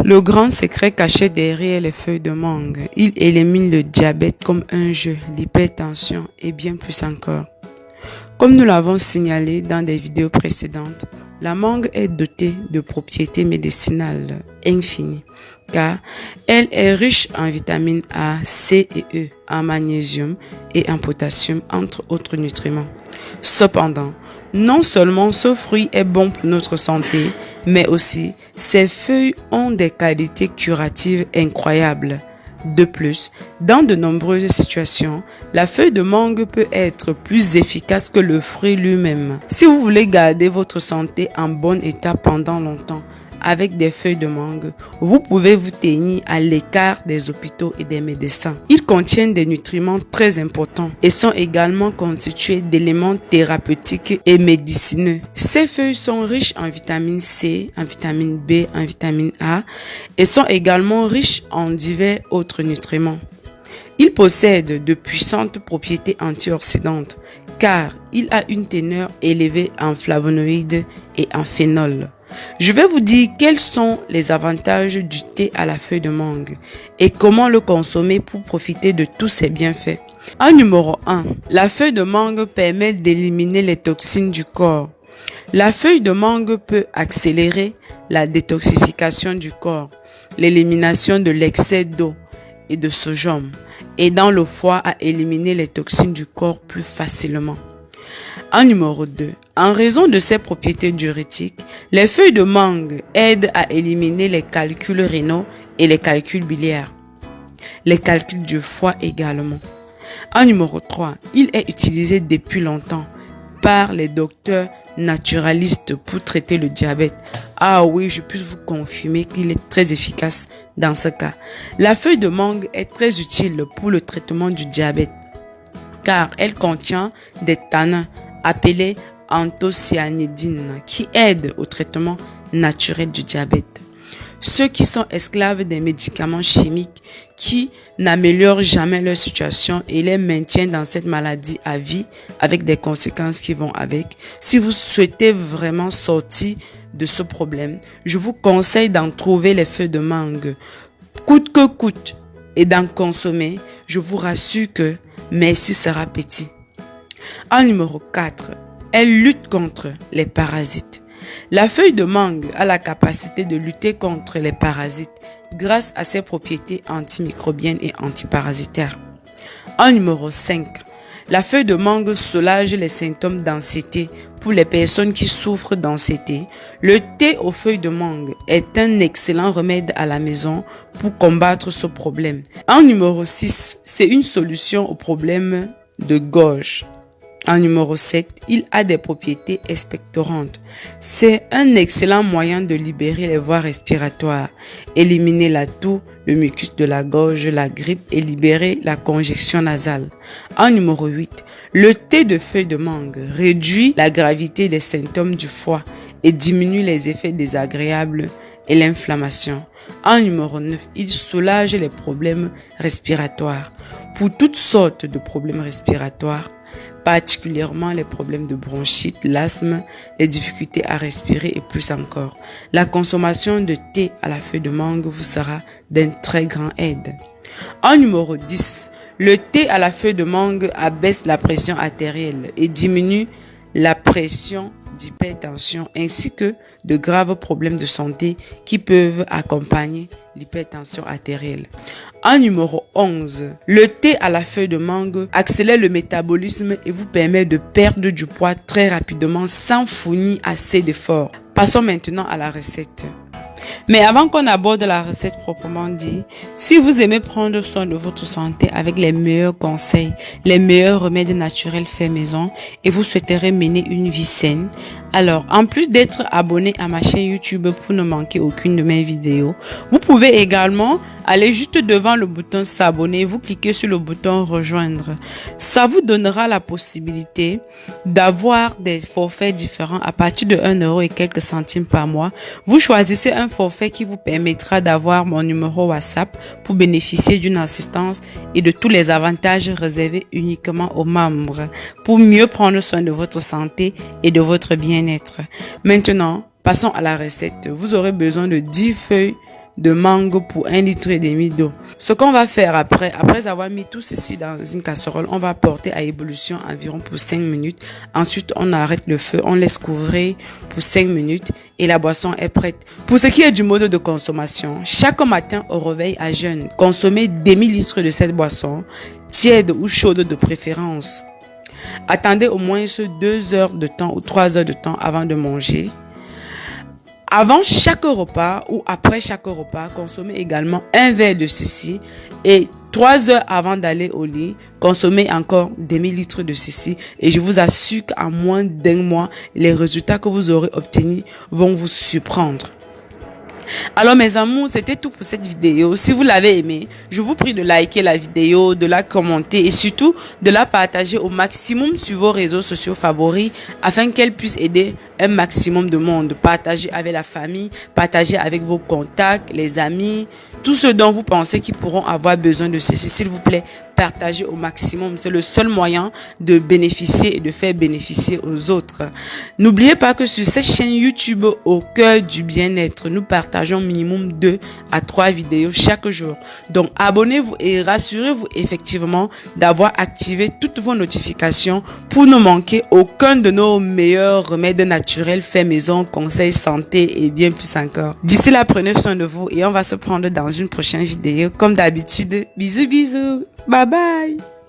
Le grand secret caché derrière les feuilles de mangue, il élimine le diabète comme un jeu, l'hypertension et bien plus encore. Comme nous l'avons signalé dans des vidéos précédentes, la mangue est dotée de propriétés médicinales infinies car elle est riche en vitamines A, C et E, en magnésium et en potassium entre autres nutriments. Cependant, non seulement ce fruit est bon pour notre santé, mais aussi ses feuilles ont des qualités curatives incroyables. De plus, dans de nombreuses situations, la feuille de mangue peut être plus efficace que le fruit lui-même. Si vous voulez garder votre santé en bon état pendant longtemps, avec des feuilles de mangue, vous pouvez vous tenir à l'écart des hôpitaux et des médecins. Ils contiennent des nutriments très importants et sont également constitués d'éléments thérapeutiques et médicineux. Ces feuilles sont riches en vitamine C, en vitamine B, en vitamine A et sont également riches en divers autres nutriments. Il possède de puissantes propriétés antioxydantes car il a une teneur élevée en flavonoïdes et en phénol. Je vais vous dire quels sont les avantages du thé à la feuille de mangue et comment le consommer pour profiter de tous ses bienfaits. En numéro 1, la feuille de mangue permet d'éliminer les toxines du corps. La feuille de mangue peut accélérer la détoxification du corps, l'élimination de l'excès d'eau et de sodium, aidant le foie à éliminer les toxines du corps plus facilement. En numéro 2, en raison de ses propriétés diurétiques, les feuilles de mangue aident à éliminer les calculs rénaux et les calculs biliaires, les calculs du foie également. En numéro 3, il est utilisé depuis longtemps par les docteurs naturalistes pour traiter le diabète. Ah oui, je peux vous confirmer qu'il est très efficace dans ce cas. La feuille de mangue est très utile pour le traitement du diabète car elle contient des tanins appelés anthocyanidines qui aident au traitement naturel du diabète. Ceux qui sont esclaves des médicaments chimiques qui n'améliorent jamais leur situation et les maintiennent dans cette maladie à vie avec des conséquences qui vont avec. Si vous souhaitez vraiment sortir de ce problème, je vous conseille d'en trouver les feuilles de mangue coûte que coûte et d'en consommer. Je vous rassure que merci sera petit. En numéro 4, elle lutte contre les parasites. La feuille de mangue a la capacité de lutter contre les parasites grâce à ses propriétés antimicrobiennes et antiparasitaires. En numéro 5, la feuille de mangue soulage les symptômes d'anxiété pour les personnes qui souffrent d'anxiété. Le thé aux feuilles de mangue est un excellent remède à la maison pour combattre ce problème. En numéro 6, c'est une solution au problème de gorge. En numéro 7, il a des propriétés expectorantes. C'est un excellent moyen de libérer les voies respiratoires, éliminer la toux, le mucus de la gorge, la grippe et libérer la congestion nasale. En numéro 8, le thé de feuilles de mangue réduit la gravité des symptômes du foie et diminue les effets désagréables et l'inflammation. En numéro 9, il soulage les problèmes respiratoires. Pour toutes sortes de problèmes respiratoires, particulièrement les problèmes de bronchite, l'asthme, les difficultés à respirer et plus encore. La consommation de thé à la feuille de mangue vous sera d'une très grande aide. En numéro 10, le thé à la feuille de mangue abaisse la pression artérielle et diminue la pression d'hypertension ainsi que de graves problèmes de santé qui peuvent accompagner l'hypertension artérielle. En numéro 11, le thé à la feuille de mangue accélère le métabolisme et vous permet de perdre du poids très rapidement sans fournir assez d'efforts. Passons maintenant à la recette. Mais avant qu'on aborde la recette proprement dit, si vous aimez prendre soin de votre santé avec les meilleurs conseils, les meilleurs remèdes naturels faits maison et vous souhaiterez mener une vie saine, alors en plus d'être abonné à ma chaîne YouTube pour ne manquer aucune de mes vidéos, vous pouvez également aller juste devant le bouton s'abonner, vous cliquez sur le bouton rejoindre. Ça vous donnera la possibilité d'avoir des forfaits différents à partir de 1 € et quelques centimes par mois. Vous choisissez un forfait qui vous permettra d'avoir mon numéro WhatsApp pour bénéficier d'une assistance et de tous les avantages réservés uniquement aux membres pour mieux prendre soin de votre santé et de votre bien-être. Maintenant, passons à la recette. Vous aurez besoin de 10 feuilles de mangue pour 1,5 litre d'eau. Ce qu'on va faire après avoir mis tout ceci dans une casserole, on va porter à ébullition environ pour 5 minutes. Ensuite, on arrête le feu, on laisse couvrir pour 5 minutes et la boisson est prête. Pour ce qui est du mode de consommation, chaque matin au réveil à jeun, consommez demi-litre de cette boisson, tiède ou chaude de préférence. Attendez au moins 2 heures de temps ou 3 heures de temps avant de manger. Avant chaque repas ou après chaque repas, consommez également un verre de ceci et 3 heures avant d'aller au lit, consommez encore demi-litre de ceci et je vous assure qu'en moins d'1 mois, les résultats que vous aurez obtenus vont vous surprendre. Alors mes amours, c'était tout pour cette vidéo. Si vous l'avez aimé, je vous prie de liker la vidéo, de la commenter et surtout de la partager au maximum sur vos réseaux sociaux favoris afin qu'elle puisse aider un maximum de monde. Partagez avec la famille, partagez avec vos contacts, les amis, tous ceux dont vous pensez qu'ils pourront avoir besoin de ceci. S'il vous plaît, partagez au maximum. C'est le seul moyen de bénéficier et de faire bénéficier aux autres. N'oubliez pas que sur cette chaîne YouTube au cœur du bien-être, nous partageons minimum 2 à 3 vidéos chaque jour. Donc abonnez-vous et rassurez-vous effectivement d'avoir activé toutes vos notifications pour ne manquer aucun de nos meilleurs remèdes naturels faits maison, conseils santé et bien plus encore. D'ici là, prenez soin de vous et on va se prendre dans une prochaine vidéo. Comme d'habitude, bisous bisous, bye bye.